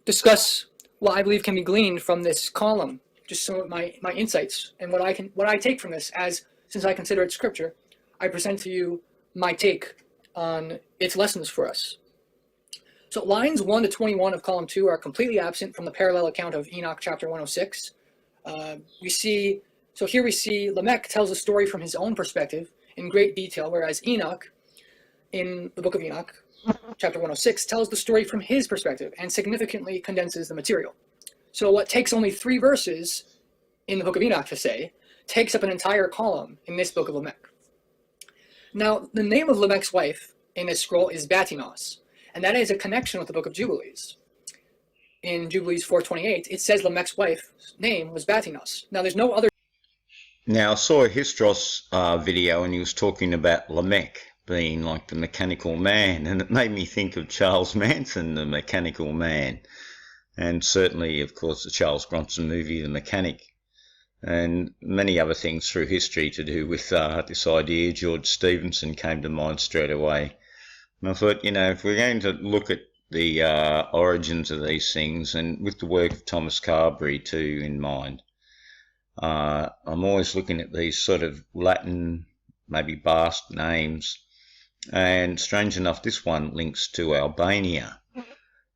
discuss what I believe can be gleaned from this column, just some of my insights and what I take from this, as since I consider it scripture, I present to you my take on its lessons for us. So lines 1 to 21 of column 2 are completely absent from the parallel account of Enoch chapter 106. Here we see Lamech tells a story from his own perspective in great detail, whereas Enoch, in the book of Enoch, chapter 106, tells the story from his perspective and significantly condenses the material. So what takes only 3 verses in the book of Enoch to say takes up an entire column in this book of Lamech. Now, the name of Lamech's wife in this scroll is Batinos, and that is a connection with the book of Jubilees. In Jubilees 4:28, it says Lamech's wife's name was Batinos. Now, there's no other. Now, I saw a Histros video, and he was talking about Lamech being like the mechanical man, and it made me think of Charles Manson, the mechanical man, and certainly, of course, the Charles Bronson movie, The Mechanic, and many other things through history to do with this idea. George Stevenson came to mind straight away. And I thought, if we're going to look at the origins of these things, and with the work of Thomas Carberry too in mind, I'm always looking at these sort of Latin, maybe Basque names, and strange enough, this one links to Albania,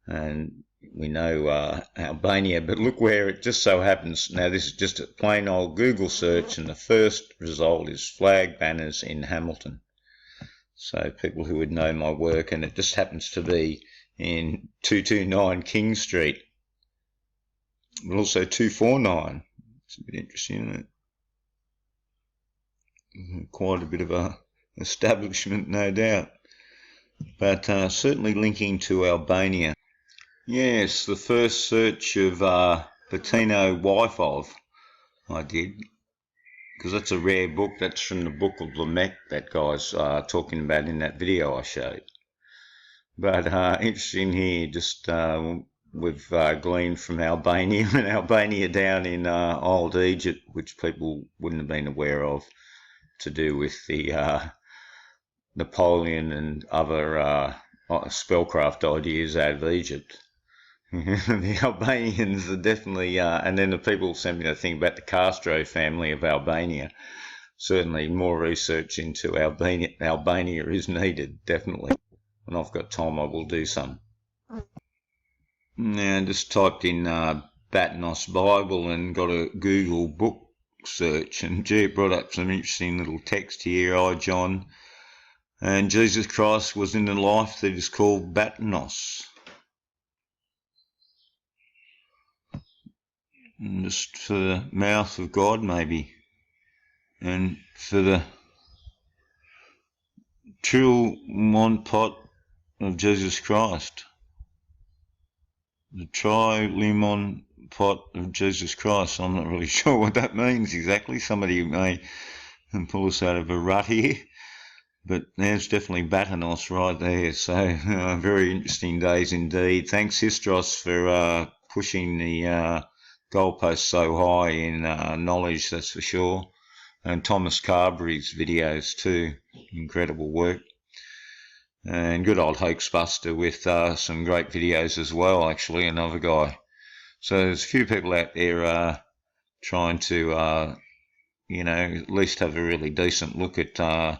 and we know Albania, but look where it just so happens. Now, this is just a plain old Google search, and the first result is flag banners in Hamilton. So people who would know my work, and it just happens to be in 229 King Street, but also 249. It's a bit interesting, isn't it? Quite a bit of a establishment, no doubt, but certainly linking to Albania. Yes, the first search of Patino wife of I did, because that's a rare book. That's from the book of Lamech that guy's talking about in that video I showed. But interesting here, just we've gleaned from Albania, and Albania down in old Egypt, which people wouldn't have been aware of, to do with the Napoleon and other spellcraft ideas out of Egypt. The Albanians are definitely, and then the people sent me a thing about the Castro family of Albania. Certainly more research into Albania is needed, definitely. When I've got time, I will do some. Now, just typed in Batinos Bible and got a Google book search, and gee, it brought up some interesting little text here. I, John, and Jesus Christ was in the life that is called Batinos. And just for the mouth of God, maybe, and for the true monpot of Jesus Christ, the tri-limon pot of Jesus Christ. I'm not really sure what that means exactly. Somebody may pull us out of a rut here, but there's definitely Batinos right there. So very interesting days indeed. Thanks, Histros, for pushing the goalposts so high in knowledge, that's for sure. And Thomas Carberry's videos too, incredible work. And good old Hoaxbuster with some great videos as well, actually, another guy. So there's a few people out there trying to, at least have a really decent look at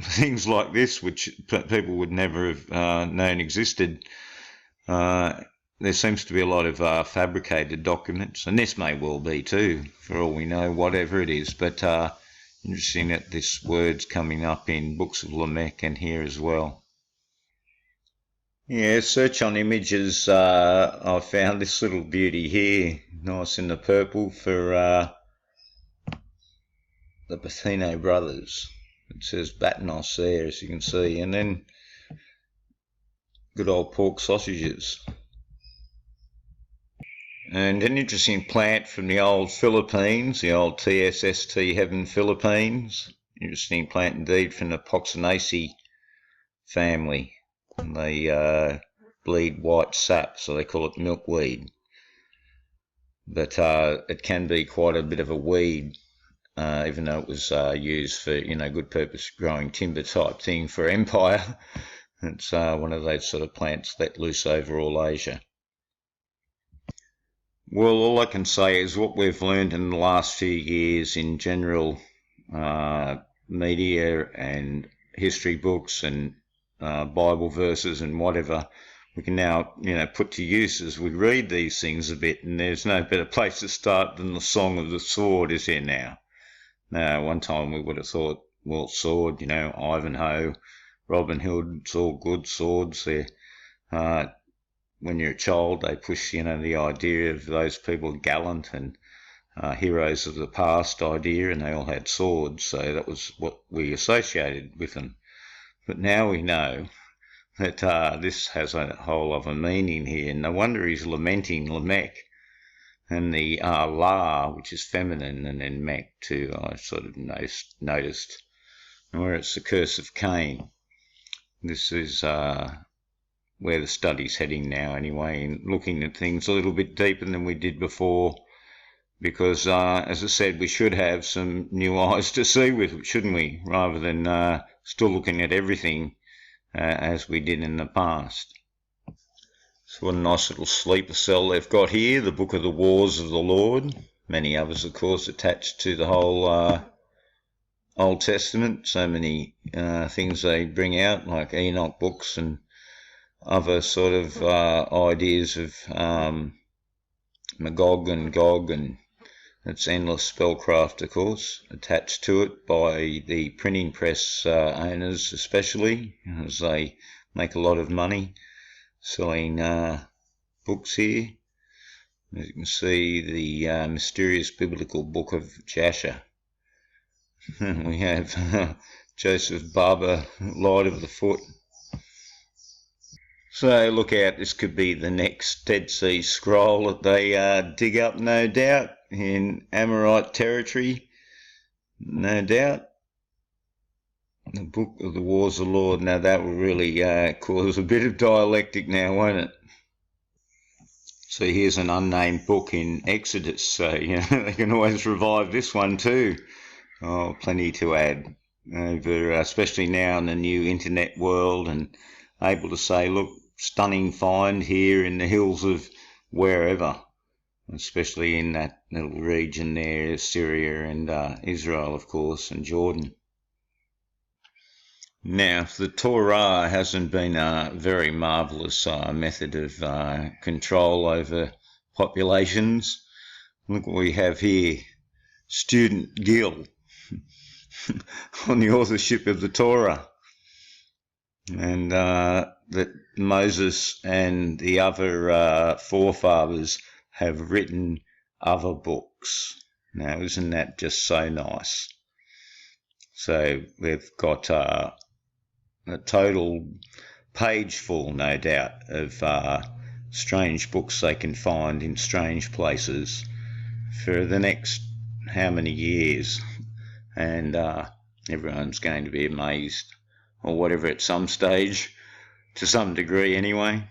things like this, which people would never have known existed. There seems to be a lot of fabricated documents, and this may well be too, for all we know, whatever it is. But interesting that this word's coming up in books of Lamech and here as well. Yeah, search on images. I found this little beauty here, nice in the purple, for the Patino brothers. It says Batinos there, as you can see, and then good old pork sausages. And an interesting plant from the old Philippines, the old TSST Heaven Philippines. Interesting plant indeed, from the Poxonaceae family. And they bleed white sap, so they call it milkweed. But it can be quite a bit of a weed, even though it was used for, good purpose growing timber type thing for empire. It's one of those sort of plants let loose over all Asia. Well, all I can say is what we've learned in the last few years in general media and history books and Bible verses and whatever, we can now, put to use as we read these things a bit, and there's no better place to start than the Song of the Sword is here now. Now, one time we would have thought, well, sword, Ivanhoe, Robin Hood, it's all good swords. They're, when you're a child, they push, the idea of those people gallant and heroes of the past idea, and they all had swords, so that was what we associated with them. But now we know that this has a whole other meaning here, and no wonder he's lamenting Lamech, and the La, which is feminine, and then Mech too, I sort of noticed, where it's the curse of Cain. This is where the study's heading now anyway, and looking at things a little bit deeper than we did before, because as I said, we should have some new eyes to see with, shouldn't we, rather than still looking at everything as we did in the past. So what a nice little sleeper cell they've got here, the Book of the Wars of the Lord. Many others, of course, attached to the whole Old Testament. So many things they bring out, like Enoch books and other sort of ideas of Magog and Gog, and it's endless spellcraft, of course, attached to it by the printing press owners especially, as they make a lot of money selling books here. As you can see, the mysterious biblical book of Jasher. We have Joseph Barber, Light of the Foot. So look out, this could be the next Dead Sea Scroll that they dig up, no doubt, in Amorite territory, no doubt. The Book of the Wars of the Lord. Now that will really cause a bit of dialectic now, won't it? So here's an unnamed book in Exodus, so they can always revive this one too. Oh, plenty to add, especially now in the new internet world, and able to say, look, stunning find here in the hills of wherever, especially in that little region there, Syria and Israel, of course, and Jordan. Now, the Torah hasn't been a very marvellous method of control over populations. Look what we have here, Student Gill on the authorship of the Torah, and that Moses and the other forefathers have written other books. Now, isn't that just so nice? So we've got a total page full, no doubt, of strange books they can find in strange places for the next how many years, and everyone's going to be amazed, or whatever, at some stage, to some degree anyway.